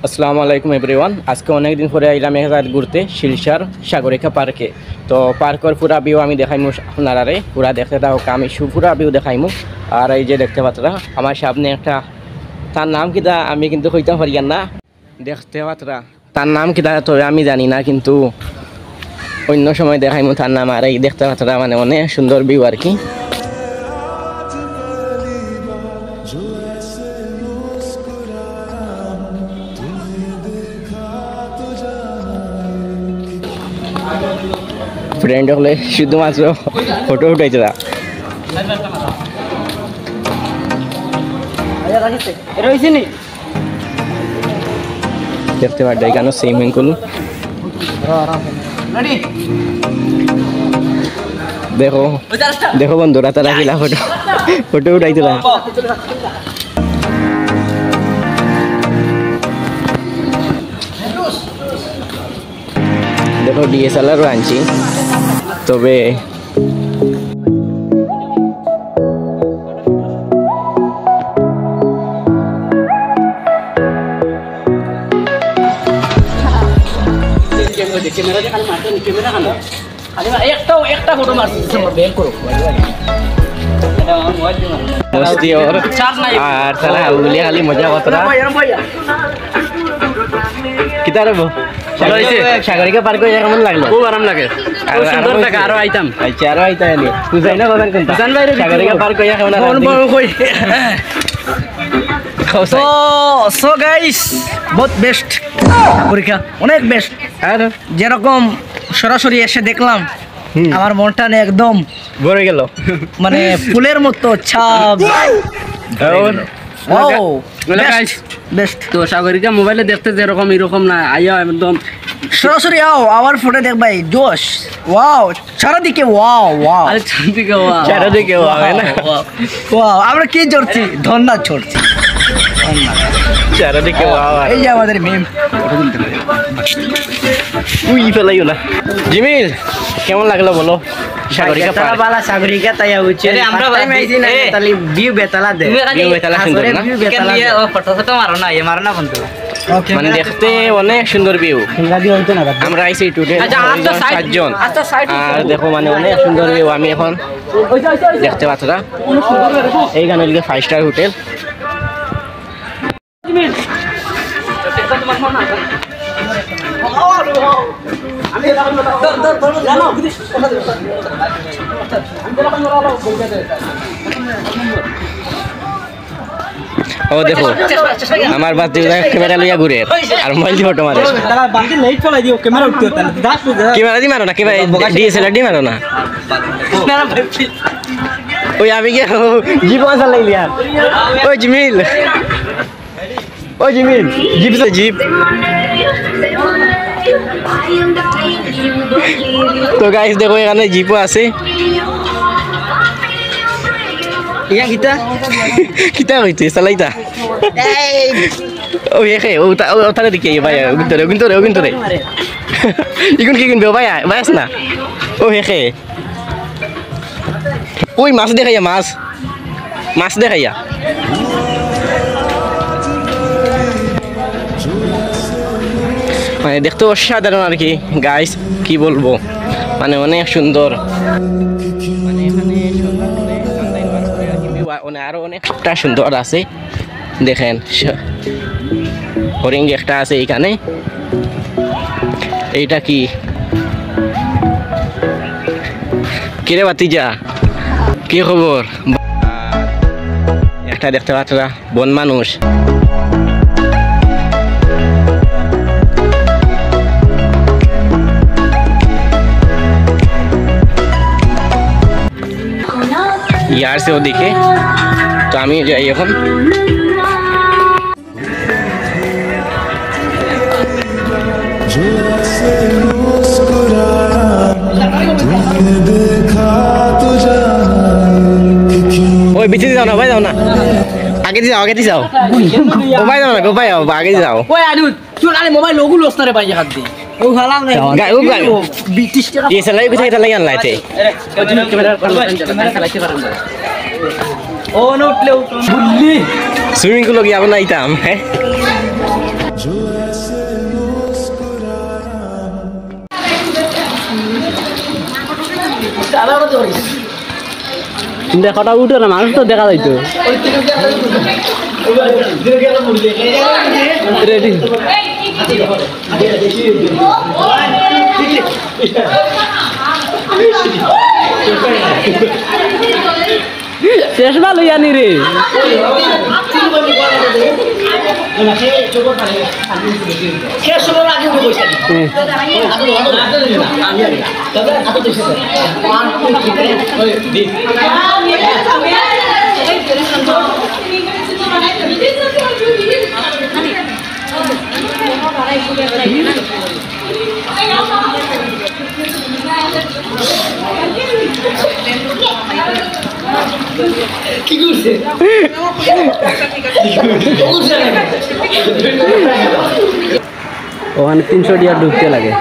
আসসালামু আলাইকুম এভরিওয়ান। আজকে অনেক দিন পরে আইলাম এক জায়গায় ঘুরতে শিলসার সাগরিকা পার্কে। তো পার্কের পুরা ভিউ আমি দেখাইমু আপনারারে, পুরা দেখতে থাকো, আমি পুরা ভিউ দেখাইমু। আর এই যে দেখতে পাত্রা আমার সামনে একটা, তার নাম কিতা আমি কিন্তু কইতে পারি না, দেখতে পাত্রা তার নাম কিতা তবে আমি জানি না, কিন্তু অন্য সময় দেখাইমু তার নাম। আর এই দেখতে পাত্রা মানে অনেক সুন্দর ভিউ আর কি। ফ্রেন্ড হলে শুধুমাত্র ফটো উঠাইতে না, দেখতে পারবে এখানে সুইমিং পুল। দেখো দেখো বন্ধুরা, তারা কিলা ফটো ফটো উঠাইতে না। দেখো ডিএসএলআরও আনছি, তবে মস্তি আর তারা উলি খালি মজা কথা কিতা রবো। সাগরিকা পার্ক কেমন লাগলো? খুব আরাম লাগে, সুন্দর থাকে, আরো আইতাম। আচ্ছা, আরো আইতাম এনে তুই যাই না কথা কোনটা জান ভাই? সাগরিকা পার্ক কেমন সো গাইস, বহুত বেস্ট পরীক্ষা, অনেক বেস্ট। আর যেরকম সরাসরি এসে দেখলাম আমার মনটা একদম ভরে গেল, মানে ফুলের মতো ছাপ। বেস্ট তো সাগরিকা মোবাইলে দেখতে যেরকম এরকম না, আইয়া একদম সরাসরি আও, আবার ফুটে দেখবাই জোশ। ওয়াও, চারদিকে ওয়াও ওয়াও, আরে চারদিকে ওয়াও, চারদিকে ওয়াও না ওয়াও। আমরা কি চড়ছি? ধন্যবাদ চড়ছি, চারদিকে ওয়াও। এই যে আমাদের মিম উই ফেলাইও না। জিমিল, কেমন লাগলো বলো সাগরিকা পার্ক? বালা সাগরিকা তাইয়া হচ্ছে আমরা মেইজি না, তালি ভিউ বেতালা দে, ভিউ বেতালা সুন্দর না? কেন নিয়ে ও ফটো ফটো মারো না, এ মারো না বন্ধু। মানে দেখতে অনেক সুন্দর ভিউ। আমরা আইছি টুডে 7 জন, আর দেখো মানে অনেক সুন্দর ভিউ। আমি এখন দেখতে পাচ্ছ না এইখানে লিখে 5 স্টার হোটেল। ও দেখো আমার বাতি ক্যামেরা লইয়া ঘুরে আর মোবাইল দিয়ে ফটো মারে। ক্যামেরা দি মারো না, ক্যামেরা ডিএসএলআর দি মারো না। ওই আমি কি জিপ আসা লাগলি আর ওই জিমিল, ওই জিমিল জিপ তো জিপ। তো গাইস দেখো এখানে জিপও আছে। ইয়া কিতা কিতা হইছে চালাইতা? ওই এখে ওটারে দিকে ভাই, ওগুন্তরে ইগুন কি কিনবে ভাই? ভাইস না ও হেখে। ওই মাছ দেখাইয়া, মাছ দেখাইয়া। মানে দেখতে অসাধারণ আর কি গাইস, কি বলবো, মানে অনেক সুন্দর। মানে এখানে আরো অনেকটা সুন্দর আছে, দেখেন হরিং একটা আছে এইখানে। এইটা কি কিরে বাতিজা, কি খবর? একটা দেখতে পাচ্ছ বন মানুষ। ইয়ার সে ওদিকে, তো আমি যাই এখন। ওই বিচে যাও না ভাই, যাও না, আগে দিয়ে যাও, আগে দিয়ে যাও। ও ভাই যাও না, গো ভাই আগে দিয়ে যাও। ওই আরে তুই আরে মোবাইল ওগুলো লস্তারে পাই হাত দি ও হালাম না গায় ও গায় 20 টাকা ডিএসএলআর কোথায় এটা লাগি আনলাইতে ক্যামেরা চালাতে পারেন না। ও নো উঠলেও বুঝলি সুইমিং পুল গিয়ে আমরা আইতাম। হ্যাঁ দেখাটা উঠে না, মানুষ তো দেখা যাইতো। রেডি শেষ ভালো জানি রে। ওখানে 300 টাকা ঢুকতে লাগে।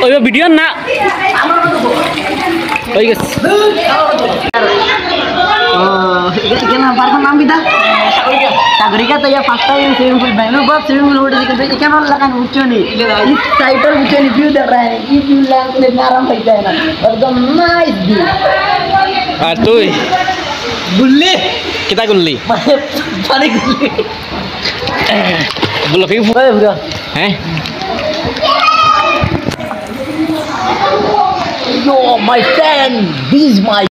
ওই ভিডিও না ওই গেছে। পার্কের নাম কিটা? সাগরিকা। তো ইয়া first time swimming pool Bengaluru बहुत स्विमिंग पूल उठे दिखे क्या नाम लगा ऊंचे नहीं इस साइड पर ऊंचे नहीं व्यू देख रहा है ये व्यू लैंड से आराम लगता है ना एकदम नाइस व्यू। আর তুই गुल्ली কিতা করলি? पानी गुल्ली বলো কি ओए ब्रो হ্যাঁ yo my friend this is my